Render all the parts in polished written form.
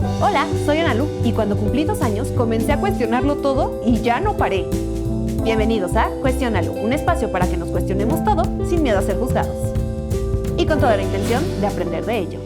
Hola, soy Analu y cuando cumplí 2 años comencé a cuestionarlo todo y ya no paré. Bienvenidos a Cuestiónalo, un espacio para que nos cuestionemos todo sin miedo a ser juzgados. Y con toda la intención de aprender de ello.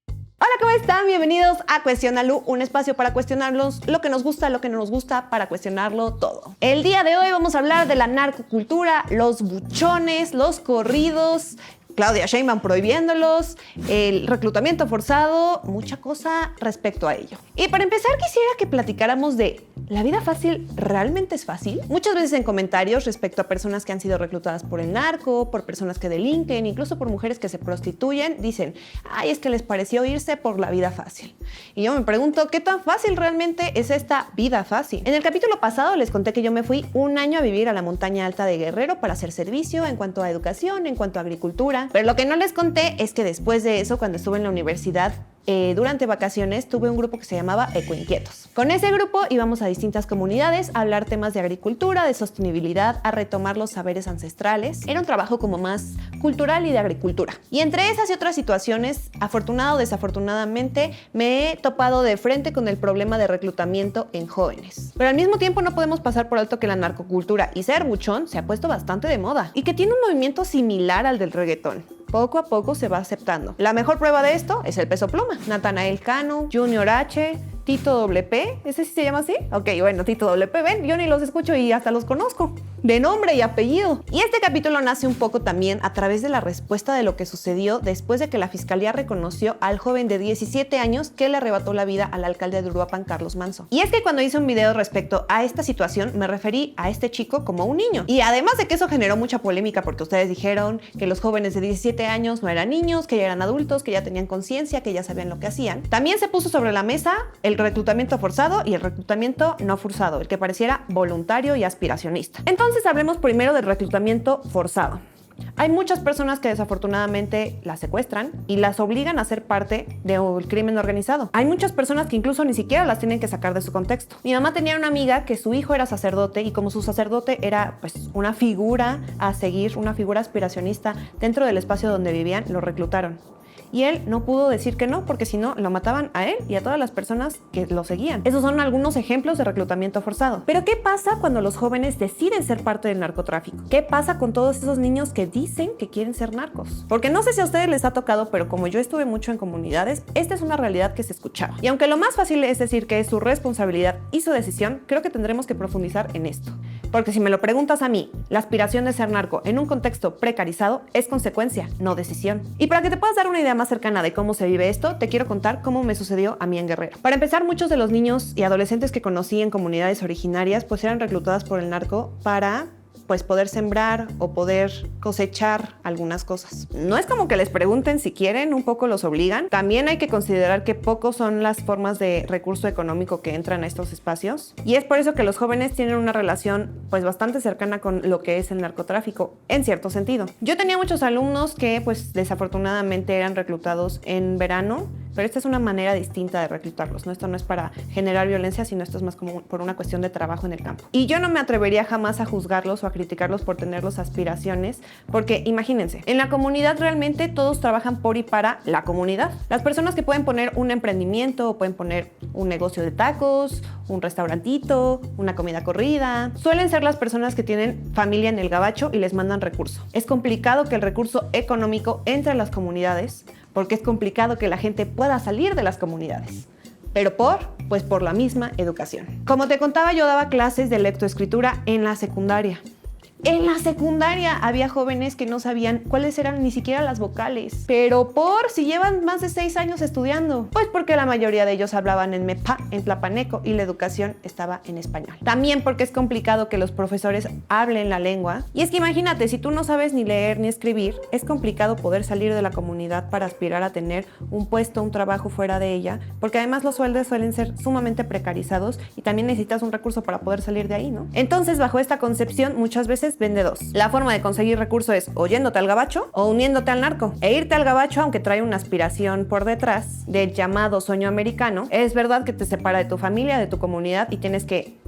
Hola, ¿cómo están? Bienvenidos a Cuestiónalo, un espacio para cuestionarlos lo que nos gusta, lo que no nos gusta, para cuestionarlo todo. El día de hoy vamos a hablar de la narcocultura, los buchones, los corridos, Claudia Sheinbaum prohibiéndolos, el reclutamiento forzado, mucha cosa respecto a ello. Y para empezar quisiera que platicáramos de ¿la vida fácil realmente es fácil? Muchas veces en comentarios respecto a personas que han sido reclutadas por el narco, por personas que delinquen, incluso por mujeres que se prostituyen, dicen, ay, es que les pareció irse por la vida fácil. Y yo me pregunto, ¿qué tan fácil realmente es esta vida fácil? En el capítulo pasado les conté que yo me fui 1 año a vivir a la montaña alta de Guerrero para hacer servicio en cuanto a educación, en cuanto a agricultura. Pero lo que no les conté es que después de eso, cuando estuve en la universidad, durante vacaciones tuve un grupo que se llamaba Ecoinquietos. Con ese grupo íbamos a distintas comunidades a hablar temas de agricultura, de sostenibilidad, a retomar los saberes ancestrales. Era un trabajo como más cultural y de agricultura. Y entre esas y otras situaciones, afortunado o desafortunadamente, me he topado de frente con el problema de reclutamiento en jóvenes. Pero al mismo tiempo no podemos pasar por alto que la narcocultura y ser buchón se ha puesto bastante de moda y que tiene un movimiento similar al del reggaetón. Poco a poco se va aceptando. La mejor prueba de esto es el Peso Pluma. Natanael Cano, Junior H, Tito WP, ¿ese sí se llama así? Ok, bueno, Tito WP, ven, yo ni los escucho y hasta los conozco, de nombre y apellido. Y este capítulo nace un poco también a través de la respuesta de lo que sucedió después de que la fiscalía reconoció al joven de 17 años que le arrebató la vida al alcalde de Uruapan, Carlos Manzo. Y es que cuando hice un video respecto a esta situación, me referí a este chico como un niño. Y además de que eso generó mucha polémica porque ustedes dijeron que los jóvenes de 17 años no eran niños, que ya eran adultos, que ya tenían conciencia, que ya sabían lo que hacían. También se puso sobre la mesa el reclutamiento forzado y el reclutamiento no forzado, el que pareciera voluntario y aspiracionista. Entonces hablemos primero del reclutamiento forzado. Hay muchas personas que desafortunadamente las secuestran y las obligan a ser parte del crimen organizado. Hay muchas personas que incluso ni siquiera las tienen que sacar de su contexto. Mi mamá tenía una amiga que su hijo era sacerdote y como su sacerdote era pues una figura a seguir, una figura aspiracionista dentro del espacio donde vivían, lo reclutaron. Y él no pudo decir que no, porque si no, lo mataban a él y a todas las personas que lo seguían. Esos son algunos ejemplos de reclutamiento forzado. Pero ¿qué pasa cuando los jóvenes deciden ser parte del narcotráfico? ¿Qué pasa con todos esos niños que dicen que quieren ser narcos? Porque no sé si a ustedes les ha tocado, pero como yo estuve mucho en comunidades, esta es una realidad que se escuchaba. Y aunque lo más fácil es decir que es su responsabilidad y su decisión, creo que tendremos que profundizar en esto. Porque si me lo preguntas a mí, la aspiración de ser narco en un contexto precarizado es consecuencia, no decisión. Y para que te puedas dar una idea más cercana de cómo se vive esto, te quiero contar cómo me sucedió a mí en Guerrero. Para empezar, muchos de los niños y adolescentes que conocí en comunidades originarias pues eran reclutadas por el narco para poder sembrar o poder cosechar algunas cosas. No es como que les pregunten si quieren, un poco los obligan. También hay que considerar que pocos son las formas de recurso económico que entran a estos espacios. Y es por eso que los jóvenes tienen una relación bastante cercana con lo que es el narcotráfico, en cierto sentido. Yo tenía muchos alumnos que desafortunadamente eran reclutados en verano, pero esta es una manera distinta de reclutarlos, ¿no? Esto no es para generar violencia, sino esto es más como por una cuestión de trabajo en el campo. Y yo no me atrevería jamás a juzgarlos o a criticarlos por tener las aspiraciones, porque imagínense, en la comunidad realmente todos trabajan por y para la comunidad. Las personas que pueden poner un emprendimiento o pueden poner un negocio de tacos, un restaurantito, una comida corrida, suelen ser las personas que tienen familia en el gabacho y les mandan recursos. Es complicado que el recurso económico entre a las comunidades, porque es complicado que la gente pueda salir de las comunidades. Pero por la misma educación. Como te contaba, yo daba clases de lectoescritura en la secundaria. En la secundaria había jóvenes que no sabían cuáles eran ni siquiera las vocales. Pero si llevan más de 6 años estudiando. Pues porque la mayoría de ellos hablaban en MEPA, en tlapaneco, y la educación estaba en español. También porque es complicado que los profesores hablen la lengua. Y es que imagínate, si tú no sabes ni leer ni escribir, es complicado poder salir de la comunidad para aspirar a tener un puesto, un trabajo fuera de ella. Porque además los sueldos suelen ser sumamente precarizados y también necesitas un recurso para poder salir de ahí, ¿no? Entonces, bajo esta concepción, muchas veces vende dos. La forma de conseguir recursos es o yéndote al gabacho o uniéndote al narco. E irte al gabacho, aunque trae una aspiración por detrás del llamado sueño americano, es verdad que te separa de tu familia, de tu comunidad y tienes que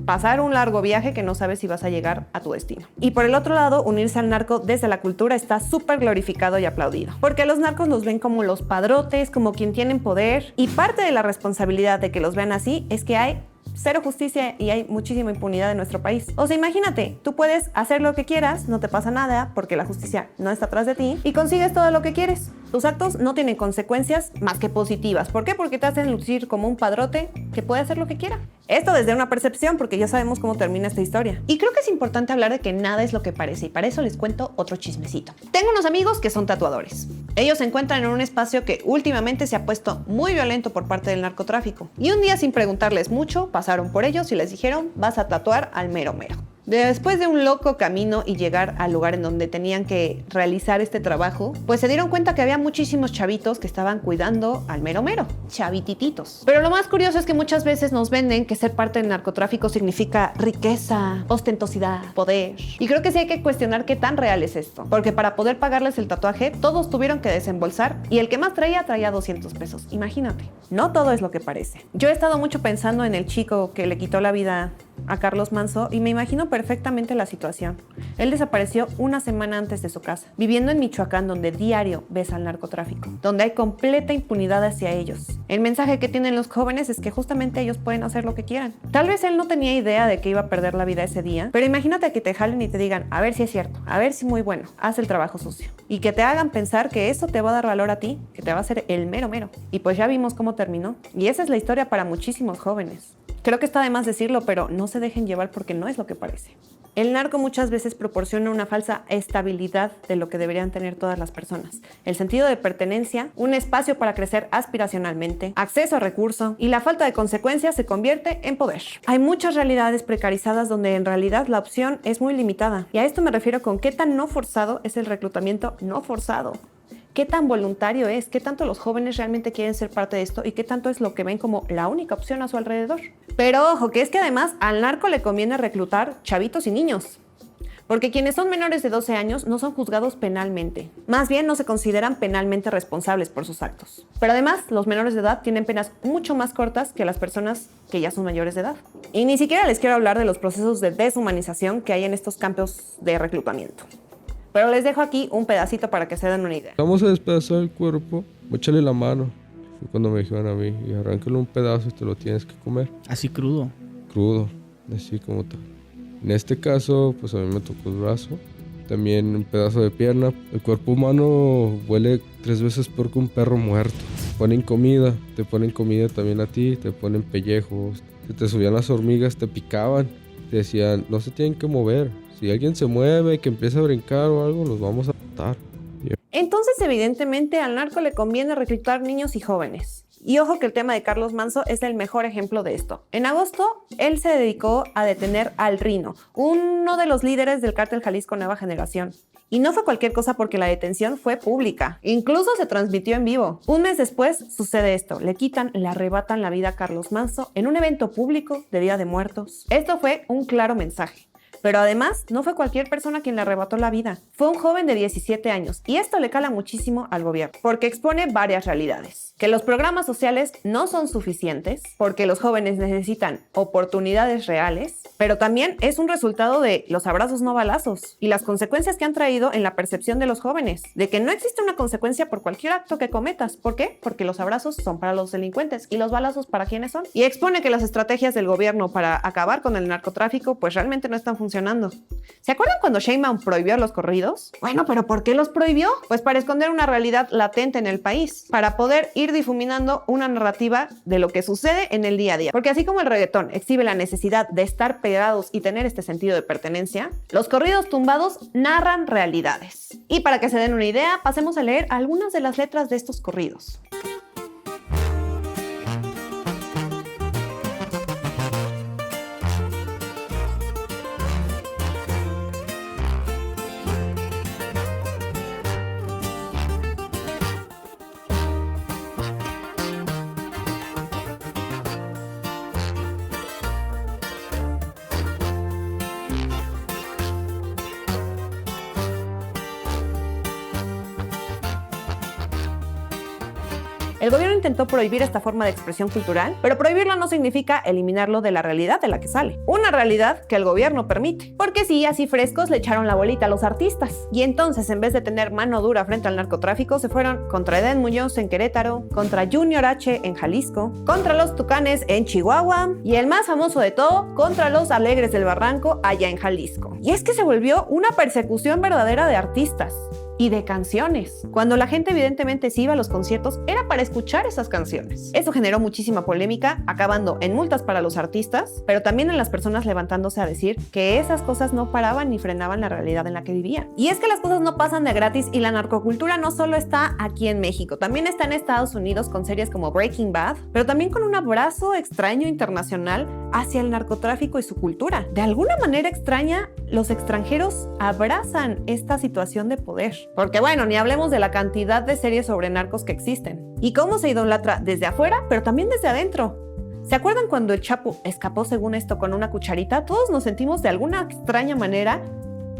pasar un largo viaje que no sabes si vas a llegar a tu destino. Y por el otro lado, unirse al narco desde la cultura está súper glorificado y aplaudido, porque los narcos los ven como los padrotes, como quien tienen poder, y parte de la responsabilidad de que los vean así es que hay cero justicia y hay muchísima impunidad en nuestro país. O sea, imagínate, tú puedes hacer lo que quieras, no te pasa nada porque la justicia no está atrás de ti y consigues todo lo que quieres. Tus actos no tienen consecuencias más que positivas. ¿Por qué? Porque te hacen lucir como un padrote que puede hacer lo que quiera. Esto desde una percepción, porque ya sabemos cómo termina esta historia. Y creo que es importante hablar de que nada es lo que parece, y para eso les cuento otro chismecito. Tengo unos amigos que son tatuadores. Ellos se encuentran en un espacio que últimamente se ha puesto muy violento por parte del narcotráfico. Y un día, sin preguntarles mucho, pasaron por ellos y les dijeron: vas a tatuar al mero mero. Después de un loco camino y llegar al lugar en donde tenían que realizar este trabajo, pues se dieron cuenta que había muchísimos chavitos que estaban cuidando al mero mero, chavitititos. Pero lo más curioso es que muchas veces nos venden que ser parte del narcotráfico significa riqueza, ostentosidad, poder. Y creo que sí hay que cuestionar qué tan real es esto, porque para poder pagarles el tatuaje, todos tuvieron que desembolsar y el que más traía 200 pesos. Imagínate, no todo es lo que parece. Yo he estado mucho pensando en el chico que le quitó la vida a Carlos Manso y me imagino perfectamente la situación. Él desapareció una semana antes de su casa, viviendo en Michoacán, donde diario ves al narcotráfico, donde hay completa impunidad hacia ellos. El mensaje que tienen los jóvenes es que justamente ellos pueden hacer lo que quieran. Tal vez él no tenía idea de que iba a perder la vida ese día, pero imagínate que te jalen y te digan: a ver si es cierto, a ver si muy bueno, haz el trabajo sucio. Y que te hagan pensar que eso te va a dar valor a ti, que te va a hacer el mero mero. Y pues ya vimos cómo terminó. Y esa es la historia para muchísimos jóvenes. Creo que está de más decirlo, pero no se dejen llevar porque no es lo que parece. El narco muchas veces proporciona una falsa estabilidad de lo que deberían tener todas las personas. El sentido de pertenencia, un espacio para crecer aspiracionalmente, acceso a recursos y la falta de consecuencias se convierte en poder. Hay muchas realidades precarizadas donde en realidad la opción es muy limitada. Y a esto me refiero con qué tan no forzado es el reclutamiento no forzado. ¿Qué tan voluntario es? ¿Qué tanto los jóvenes realmente quieren ser parte de esto? ¿Y qué tanto es lo que ven como la única opción a su alrededor? Pero ojo, que es que además al narco le conviene reclutar chavitos y niños. Porque quienes son menores de 12 años no son juzgados penalmente. Más bien no se consideran penalmente responsables por sus actos. Pero además, los menores de edad tienen penas mucho más cortas que las personas que ya son mayores de edad. Y ni siquiera les quiero hablar de los procesos de deshumanización que hay en estos campos de reclutamiento. Pero les dejo aquí un pedacito para que se den una idea. Vamos a despedazar el cuerpo, échale la mano. Fue cuando me dijeron a mí, y arráncale un pedazo y te lo tienes que comer. Así crudo. Crudo, así como tal. En este caso, pues a mí me tocó el brazo, también un pedazo de pierna. El cuerpo humano huele 3 veces peor que un perro muerto. Te ponen comida también a ti, te ponen pellejos. Si te subían las hormigas, te picaban. Te decían, no se tienen que mover. Si alguien se mueve, que empiece a brincar o algo, los vamos a matar. Entonces, evidentemente, al narco le conviene reclutar niños y jóvenes. Y ojo que el tema de Carlos Manso es el mejor ejemplo de esto. En agosto, él se dedicó a detener al Rino, uno de los líderes del cártel Jalisco Nueva Generación. Y no fue cualquier cosa porque la detención fue pública. Incluso se transmitió en vivo. Un mes después sucede esto. Le arrebatan la vida a Carlos Manso en un evento público de Día de Muertos. Esto fue un claro mensaje. Pero además, no fue cualquier persona quien le arrebató la vida. Fue un joven de 17 años. Y esto le cala muchísimo al gobierno, porque expone varias realidades. Que los programas sociales no son suficientes, porque los jóvenes necesitan oportunidades reales, pero también es un resultado de los abrazos no balazos y las consecuencias que han traído en la percepción de los jóvenes, de que no existe una consecuencia por cualquier acto que cometas. ¿Por qué? Porque los abrazos son para los delincuentes y los balazos ¿para quiénes son? Y expone que las estrategias del gobierno para acabar con el narcotráfico pues realmente no están funcionando. ¿Se acuerdan cuando Sheinbaum prohibió los corridos? Bueno, ¿pero por qué los prohibió? Pues para esconder una realidad latente en el país, para poder ir difuminando una narrativa de lo que sucede en el día a día. Porque así como el reggaetón exhibe la necesidad de estar pegados y tener este sentido de pertenencia, los corridos tumbados narran realidades. Y para que se den una idea, pasemos a leer algunas de las letras de estos corridos. El gobierno intentó prohibir esta forma de expresión cultural, pero prohibirlo no significa eliminarlo de la realidad de la que sale. Una realidad que el gobierno permite. Porque sí, así frescos le echaron la bolita a los artistas. Y entonces, en vez de tener mano dura frente al narcotráfico, se fueron contra Edén Muñoz en Querétaro, contra Junior H en Jalisco, contra los Tucanes en Chihuahua y el más famoso de todo, contra los Alegres del Barranco allá en Jalisco. Y es que se volvió una persecución verdadera de artistas y de canciones. Cuando la gente evidentemente se iba a los conciertos, era para escuchar esas canciones. Eso generó muchísima polémica, acabando en multas para los artistas, pero también en las personas levantándose a decir que esas cosas no paraban ni frenaban la realidad en la que vivían. Y es que las cosas no pasan de gratis y la narcocultura no solo está aquí en México, también está en Estados Unidos con series como Breaking Bad, pero también con un abrazo extraño internacional hacia el narcotráfico y su cultura. De alguna manera extraña, los extranjeros abrazan esta situación de poder. Porque bueno, ni hablemos de la cantidad de series sobre narcos que existen. Y cómo se idolatra desde afuera, pero también desde adentro. ¿Se acuerdan cuando el Chapo escapó según esto con una cucharita? Todos nos sentimos de alguna extraña manera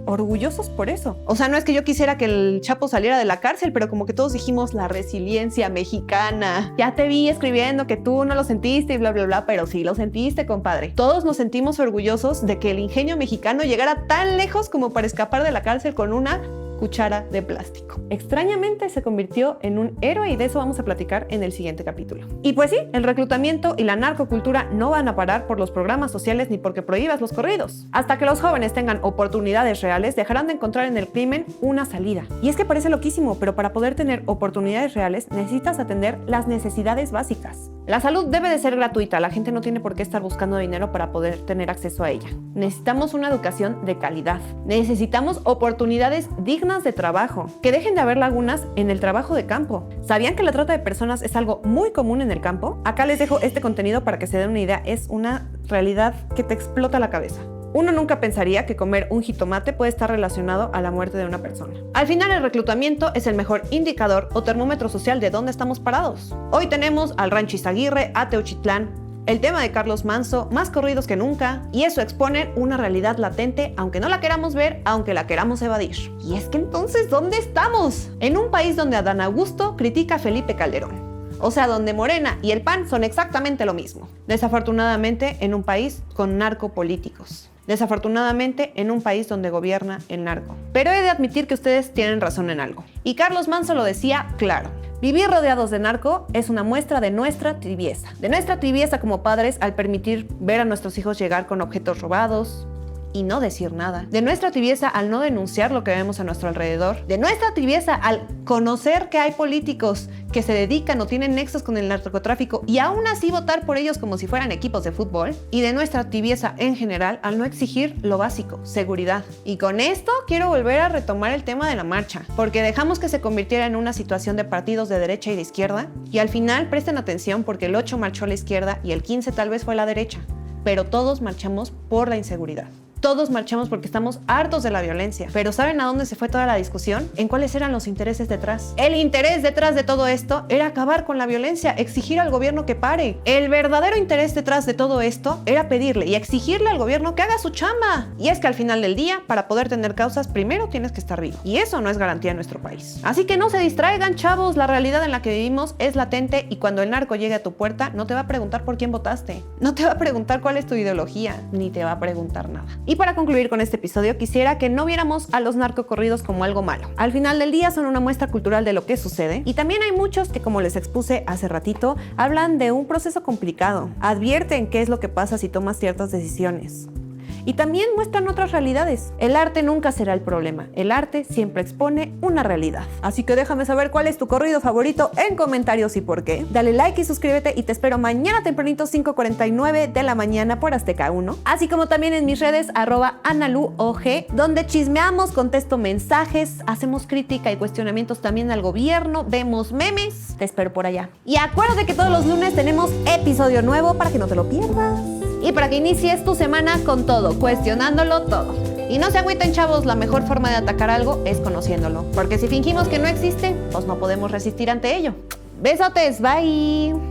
orgullosos por eso. O sea, no es que yo quisiera que el Chapo saliera de la cárcel, pero como que todos dijimos la resiliencia mexicana. Ya te vi escribiendo que tú no lo sentiste y bla, bla, bla, pero sí lo sentiste, compadre. Todos nos sentimos orgullosos de que el ingenio mexicano llegara tan lejos como para escapar de la cárcel con una cuchara de plástico. Extrañamente se convirtió en un héroe y de eso vamos a platicar en el siguiente capítulo. Y pues sí, el reclutamiento y la narcocultura no van a parar por los programas sociales ni porque prohíbas los corridos. Hasta que los jóvenes tengan oportunidades reales, dejarán de encontrar en el crimen una salida. Y es que parece loquísimo, pero para poder tener oportunidades reales necesitas atender las necesidades básicas. La salud debe de ser gratuita, la gente no tiene por qué estar buscando dinero para poder tener acceso a ella. Necesitamos una educación de calidad. Necesitamos oportunidades dignas de trabajo, que dejen de haber lagunas en el trabajo de campo. ¿Sabían que la trata de personas es algo muy común en el campo? Acá les dejo este contenido para que se den una idea, es una realidad que te explota la cabeza. Uno nunca pensaría que comer un jitomate puede estar relacionado a la muerte de una persona. Al final, el reclutamiento es el mejor indicador o termómetro social de dónde estamos parados. Hoy tenemos al Rancho Izaguirre, a Teuchitlán, el tema de Carlos Manso, más corridos que nunca, y eso expone una realidad latente, aunque no la queramos ver, aunque la queramos evadir. Y es que entonces, ¿dónde estamos? En un país donde Adán Augusto critica a Felipe Calderón. O sea, donde Morena y el PAN son exactamente lo mismo. Desafortunadamente, en un país con narcopolíticos. Desafortunadamente, en un país donde gobierna el narco. Pero he de admitir que ustedes tienen razón en algo. Y Carlos Manso lo decía claro. Vivir rodeados de narco es una muestra de nuestra tibieza. De nuestra tibieza como padres al permitir ver a nuestros hijos llegar con objetos robados y no decir nada. De nuestra tibieza al no denunciar lo que vemos a nuestro alrededor. De nuestra tibieza al conocer que hay políticos que se dedican o tienen nexos con el narcotráfico y aún así votar por ellos como si fueran equipos de fútbol. Y de nuestra tibieza en general al no exigir lo básico, seguridad. Y con esto quiero volver a retomar el tema de la marcha, porque dejamos que se convirtiera en una situación de partidos de derecha y de izquierda, y al final presten atención porque el 8 marchó a la izquierda y el 15 tal vez fue a la derecha, pero todos marchamos por la inseguridad. Todos marchamos porque estamos hartos de la violencia. Pero ¿saben a dónde se fue toda la discusión? En cuáles eran los intereses detrás. El interés detrás de todo esto era acabar con la violencia, exigir al gobierno que pare. El verdadero interés detrás de todo esto era pedirle y exigirle al gobierno que haga su chamba. Y es que al final del día, para poder tener causas, primero tienes que estar vivo. Y eso no es garantía en nuestro país. Así que no se distraigan, chavos. La realidad en la que vivimos es latente y cuando el narco llegue a tu puerta, no te va a preguntar por quién votaste. No te va a preguntar cuál es tu ideología, ni te va a preguntar nada. Y para concluir con este episodio, quisiera que no viéramos a los narcocorridos como algo malo. Al final del día son una muestra cultural de lo que sucede y también hay muchos que, como les expuse hace ratito, hablan de un proceso complicado. Advierten qué es lo que pasa si tomas ciertas decisiones. Y también muestran otras realidades. El arte nunca será el problema. El arte siempre expone una realidad. Así que déjame saber cuál es tu corrido favorito en comentarios y por qué. Dale like y suscríbete y te espero mañana tempranito 5:49 de la mañana por Azteca 1. Así como también en mis redes @analuog, donde chismeamos, contesto mensajes, hacemos crítica y cuestionamientos también al gobierno, vemos memes. Te espero por allá. Y acuérdate que todos los lunes tenemos episodio nuevo para que no te lo pierdas. Y para que inicies tu semana con todo, cuestionándolo todo. Y no se agüiten, chavos, la mejor forma de atacar algo es conociéndolo. Porque si fingimos que no existe, pues no podemos resistir ante ello. Besotes, bye.